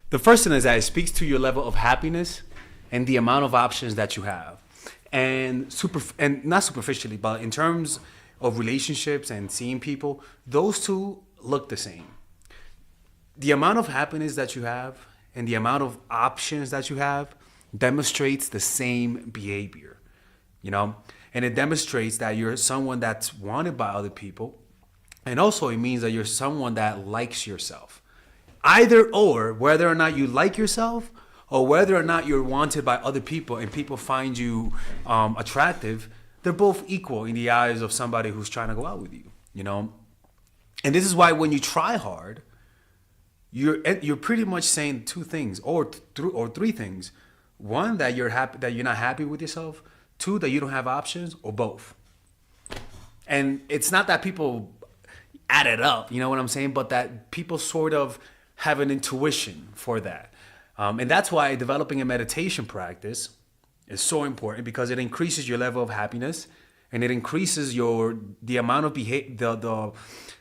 The first thing is that it speaks to your level of happiness and the amount of options that you have. And not superficially, but in terms of relationships and seeing people, those two look the same. The amount of happiness that you have and the amount of options that you have demonstrates the same behavior, you know? And it demonstrates that you're someone that's wanted by other people. And also it means that you're someone that likes yourself. Either or, whether or not you like yourself or whether or not you're wanted by other people and people find you attractive, they're both equal in the eyes of somebody who's trying to go out with you, you know? And this is why when you try hard, you're pretty much saying two things or three things. One, that you're not happy with yourself. Two, that you don't have options, or both. And it's not that people add it up, you know what I'm saying? But that people sort of have an intuition for that. And that's why developing a meditation practice is so important, because it increases your level of happiness and it increases the amount of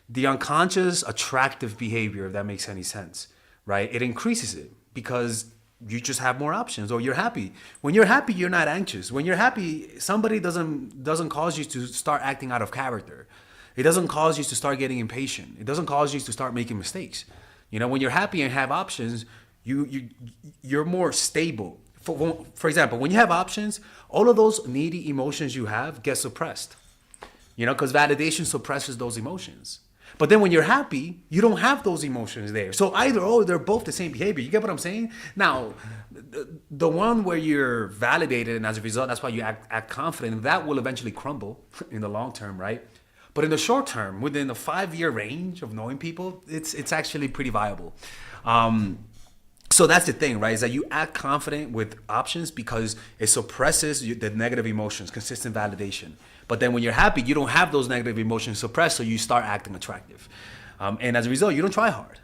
the unconscious attractive behavior, if that makes any sense, right? It increases it because you just have more options, or you're happy. When you're happy, you're not anxious. When you're happy, somebody doesn't cause you to start acting out of character. It doesn't cause you to start getting impatient. It doesn't cause you to start making mistakes. You know, when you're happy and have options, you're more stable. For example, when you have options, all of those needy emotions you have get suppressed. You know, because validation suppresses those emotions. But then when you're happy, you don't have those emotions there. So either or, they're both the same behavior. You get what I'm saying? Now, the one where you're validated and as a result, that's why you act confident, that will eventually crumble in the long term, right? But in the short term, within the 5-year range of knowing people, it's actually pretty viable. So that's the thing, right? Is that you act confident with options because it suppresses the negative emotions, consistent validation. But then when you're happy, you don't have those negative emotions suppressed, so you start acting attractive. And as a result, you don't try hard.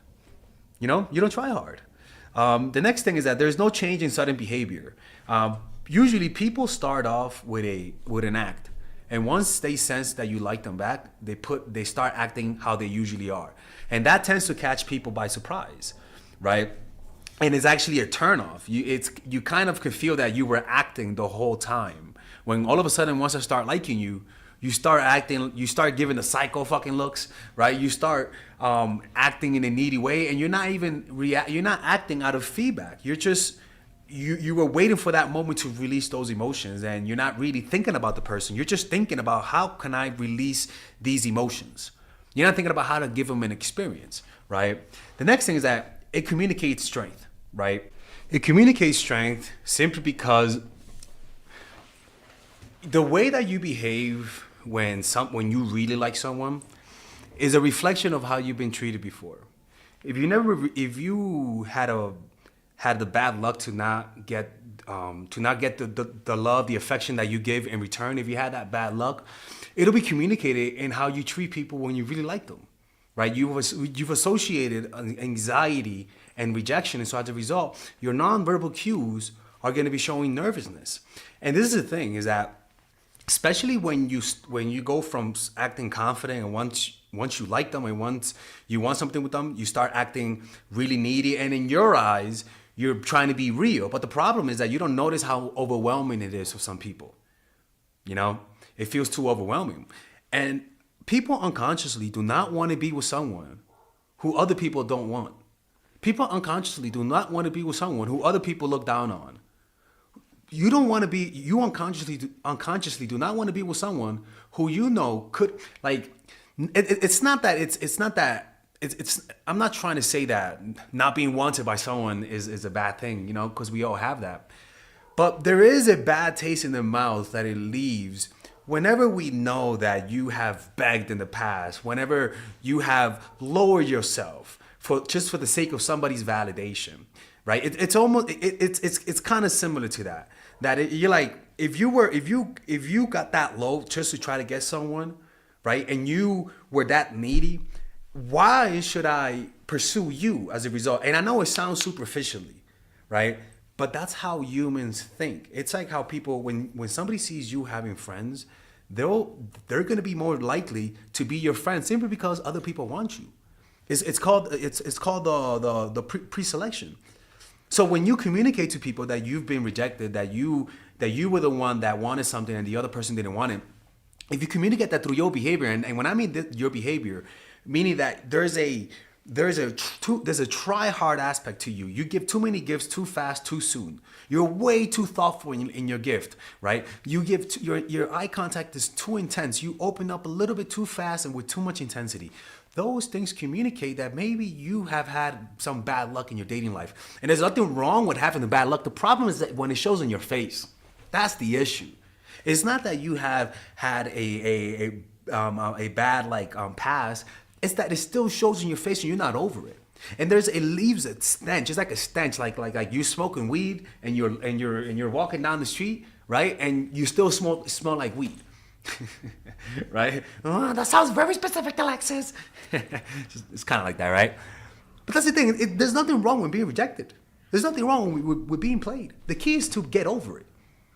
You know, you don't try hard. The next thing is that there's no change in sudden behavior. Usually people start off with an act. And once they sense that you like them back, they start acting how they usually are. And that tends to catch people by surprise, right? And it's actually a turnoff. You kind of could feel that you were acting the whole time. When all of a sudden, once I start liking you, you start acting, you start giving the psycho fucking looks, right? You start acting in a needy way, and you're not acting out of feedback. You're just, you were waiting for that moment to release those emotions, and you're not really thinking about the person. You're just thinking about, how can I release these emotions? You're not thinking about how to give them an experience, right? The next thing is that it communicates strength, right? It communicates strength simply because the way that you behave when you really like someone is a reflection of how you've been treated before. If you had the bad luck to not get the love, the affection that you give in return, if you had that bad luck, it'll be communicated in how you treat people when you really like them, right? You've associated anxiety and rejection, and so as a result, your nonverbal cues are going to be showing nervousness. And this is the thing, is that especially when you go from acting confident, and once you like them and once you want something with them, you start acting really needy, and in your eyes, you're trying to be real. But the problem is that you don't notice how overwhelming it is for some people. You know, it feels too overwhelming. And people unconsciously do not want to be with someone who other people don't want. People unconsciously do not want to be with someone who other people look down on. You unconsciously do not want to be with someone who you know could, like, I'm not trying to say that not being wanted by someone is a bad thing, you know, because we all have that. But there is a bad taste in the mouth that it leaves whenever we know that you have begged in the past, whenever you have lowered yourself for the sake of somebody's validation, right? It's kind of similar to that. You're like, if you got that low just to try to get someone, right? And you were that needy, why should I pursue you as a result? And I know it sounds superficially, right? But that's how humans think. It's like how people, when somebody sees you having friends, they're going to be more likely to be your friend simply because other people want you. It's called the pre-selection. So when you communicate to people that you've been rejected, that you were the one that wanted something and the other person didn't want it, if you communicate that through your behavior, and when I mean your behavior, meaning that there's a try hard aspect to you. You give too many gifts too fast, too soon. You're way too thoughtful in your gift, right? You give your eye contact is too intense. You open up a little bit too fast and with too much intensity. Those things communicate that maybe you have had some bad luck in your dating life. And there's nothing wrong with having the bad luck. The problem is that when it shows in your face, that's the issue. It's not that you have had a bad past. It's that it still shows in your face and you're not over it. And it leaves a stench. It's like a stench, like you smoking weed and you're walking down the street, right? And you still smell like weed. Right? Oh, that sounds very specific, Alexis. It's kind of like that, right? But that's the thing. There's nothing wrong with being rejected. There's nothing wrong with being played. The key is to get over it.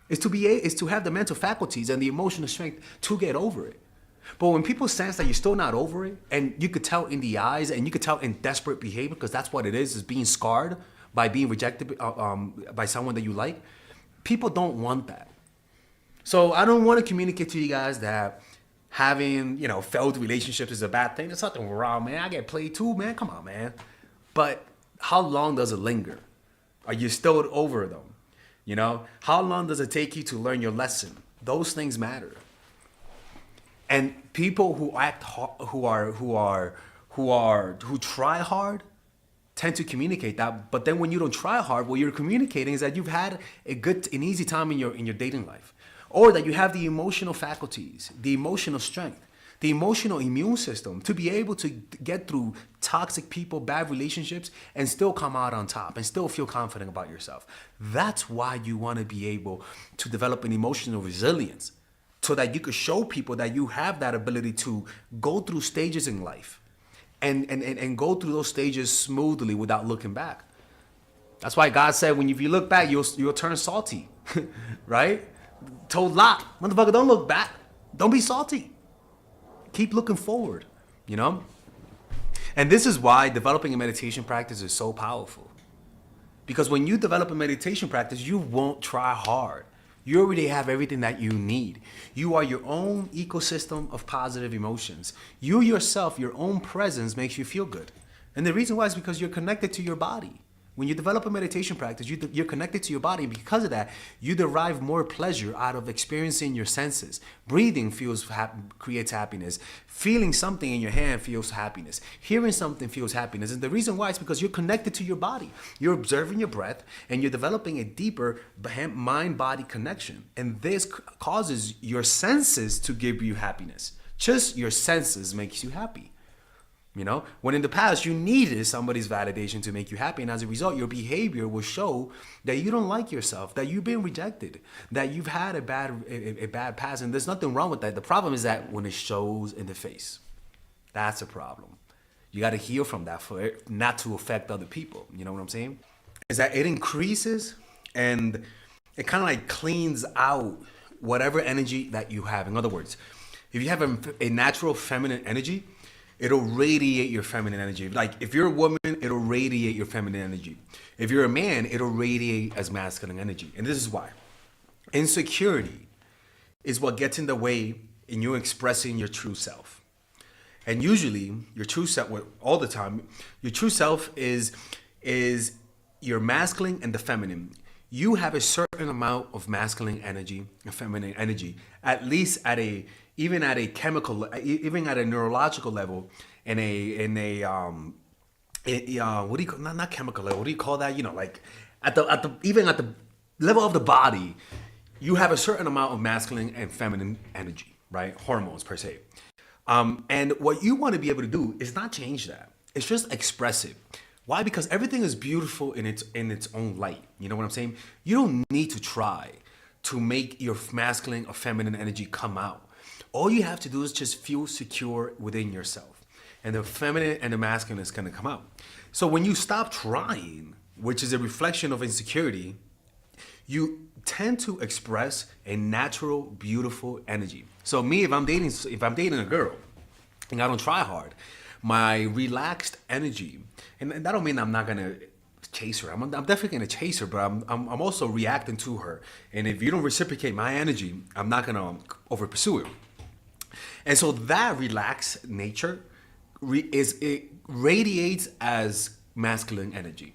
Is to have the mental faculties and the emotional strength to get over it. But when people sense that you're still not over it, and you could tell in the eyes, and you could tell in desperate behavior, because that's what it is being scarred by being rejected by someone that you like, people don't want that. So I don't want to communicate to you guys that having, failed relationships is a bad thing. There's nothing wrong, man. I get played too, man. Come on, man. But how long does it linger? Are you still over them? How long does it take you to learn your lesson? Those things matter. And people who who try hard tend to communicate that. But then when you don't try hard, what you're communicating is that you've had an easy time in your dating life, or that you have the emotional faculties, the emotional strength, the emotional immune system to be able to get through toxic people, bad relationships, and still come out on top and still feel confident about yourself. That's why you want to be able to develop an emotional resilience, so that you could show people that you have that ability to go through stages in life and go through those stages smoothly without looking back. That's why God said, if you look back, you'll turn salty, right? Told Lot, motherfucker, don't look back. Don't be salty. Keep looking forward, And this is why developing a meditation practice is so powerful. Because when you develop a meditation practice, you won't try hard. You already have everything that you need. You are your own ecosystem of positive emotions. You yourself, your own presence makes you feel good. And the reason why is because you're connected to your body. When you develop a meditation practice, you're connected to your body. And because of that, you derive more pleasure out of experiencing your senses. Breathing creates happiness. Feeling something in your hand feels happiness. Hearing something feels happiness. And the reason why is because you're connected to your body. You're observing your breath and you're developing a deeper mind-body connection. And this causes your senses to give you happiness. Just your senses makes you happy. When in the past you needed somebody's validation to make you happy, and as a result, your behavior will show that you don't like yourself, that you've been rejected, that you've had a bad past, and there's nothing wrong with that. The problem is that when it shows in the face, that's a problem. You got to heal from that for it not to affect other people. You know what I'm saying? Is that it increases and it kind of cleans out whatever energy that you have. In other words, if you have a natural feminine energy, it'll radiate your feminine energy. If you're a woman, it'll radiate your feminine energy. If you're a man, it'll radiate as masculine energy. And this is why. Insecurity is what gets in the way in you expressing your true self. And usually, your true self, all the time, your true self is your masculine and the feminine. You have a certain amount of masculine energy and feminine energy, at least even at a chemical, even at a neurological level, what do you call, not chemical level, what do you call that? Even at the level of the body, you have a certain amount of masculine and feminine energy, right? Hormones per se. And what you want to be able to do is not change that. It's just express it. Why? Because everything is beautiful in its own light. You know what I'm saying? You don't need to try to make your masculine or feminine energy come out. All you have to do is just feel secure within yourself. And the feminine and the masculine is going to come out. So when you stop trying, which is a reflection of insecurity, you tend to express a natural, beautiful energy. So me, if I'm dating a girl and I don't try hard, my relaxed energy, and that don't mean I'm not going to chase her. I'm definitely gonna chase her, but I'm also reacting to her. And if you don't reciprocate my energy, I'm not gonna over pursue it. And so that relaxed nature it radiates as masculine energy.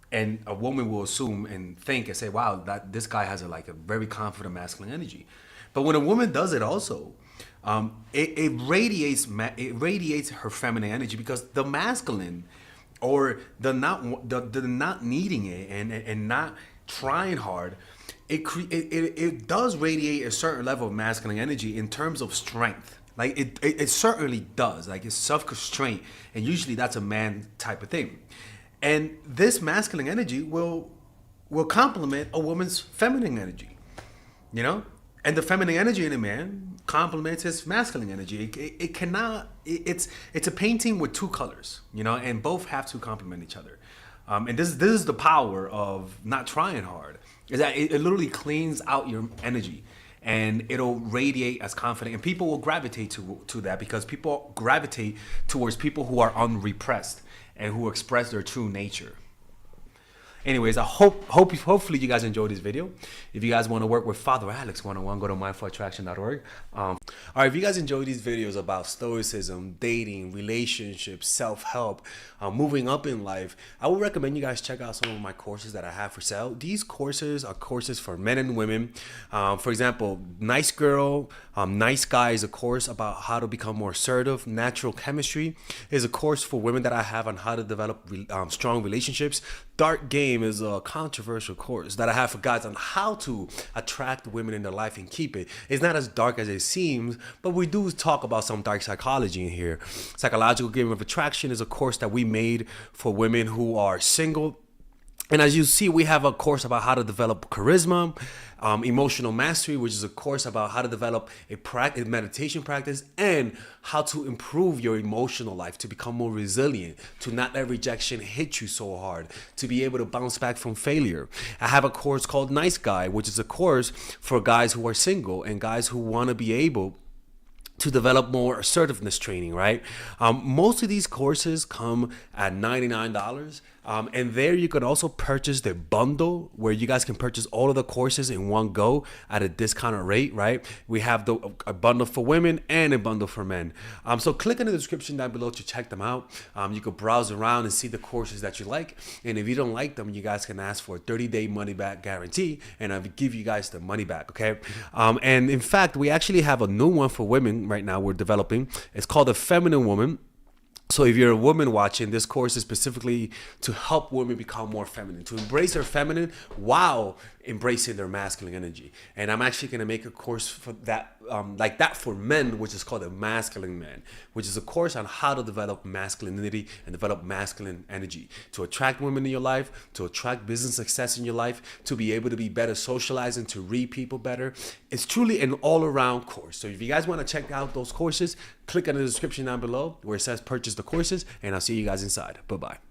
And a woman will assume and think and say, "Wow, that this guy has a very confident masculine energy." But when a woman does it, also, it radiates her feminine energy, because the masculine, or the not needing it and not trying hard, it does radiate a certain level of masculine energy in terms of strength. Like it certainly does. Like it's self-constraint, and usually that's a man type of thing. And this masculine energy will complement a woman's feminine energy, you know? And the feminine energy in a man complements his masculine energy. It cannot, it's a painting with two colors, you know, and both have to complement each other. And this is the power of not trying hard, is that it literally cleans out your energy, and it'll radiate as confident, and people will gravitate to that, because people gravitate towards people who are unrepressed and who express their true nature. Anyways, hopefully you guys enjoyed this video. If you guys want to work with Father Alex one-on-one, go to mindfulattraction.org. All right, if you guys enjoy these videos about stoicism, dating, relationships, self-help, moving up in life, I would recommend you guys check out some of my courses that I have for sale. These courses are courses for men and women. For example, Nice Girl, Nice Guy is a course about how to become more assertive. Natural Chemistry is a course for women that I have on how to develop strong relationships. Dark Game is a controversial course that I have for guys on how to attract women in their life and keep it. It's not as dark as it seems, but we do talk about some dark psychology in here. Psychological Game of Attraction is a course that we made for women who are single. And as you see, we have a course about how to develop charisma, emotional mastery, which is a course about how to develop a meditation practice, and how to improve your emotional life to become more resilient, to not let rejection hit you so hard, to be able to bounce back from failure. I have a course called Nice Guy, which is a course for guys who are single and guys who want to be able to develop more assertiveness training, right? Most of these courses come at $99. And there you can also purchase the bundle, where you guys can purchase all of the courses in one go at a discounted rate, right? We have a bundle for women and a bundle for men. So click in the description down below to check them out. You can browse around and see the courses that you like. And if you don't like them, you guys can ask for a 30-day money-back guarantee, and I'll give you guys the money back, okay? And in fact, we actually have a new one for women right now we're developing. It's called The Feminine Woman. So if you're a woman watching, this course is specifically to help women become more feminine, to embrace their feminine while embracing their masculine energy. And I'm actually going to make a course for that, like that for men, which is called the Masculine Man, which is a course on how to develop masculinity and develop masculine energy, to attract women in your life, to attract business success in your life, to be able to be better socializing, to read people better. It's truly an all-around course. So if you guys want to check out those courses, click on the description down below where it says purchase the courses, and I'll see you guys inside. Bye-bye.